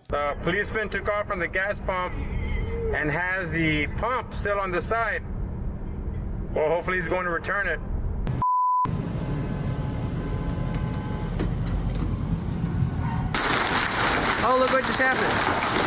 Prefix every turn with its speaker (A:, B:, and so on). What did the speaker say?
A: The policeman took off from the gas pump and has the pump still on the side. Well, hopefully he's going to return it.
B: Oh, look what just happened.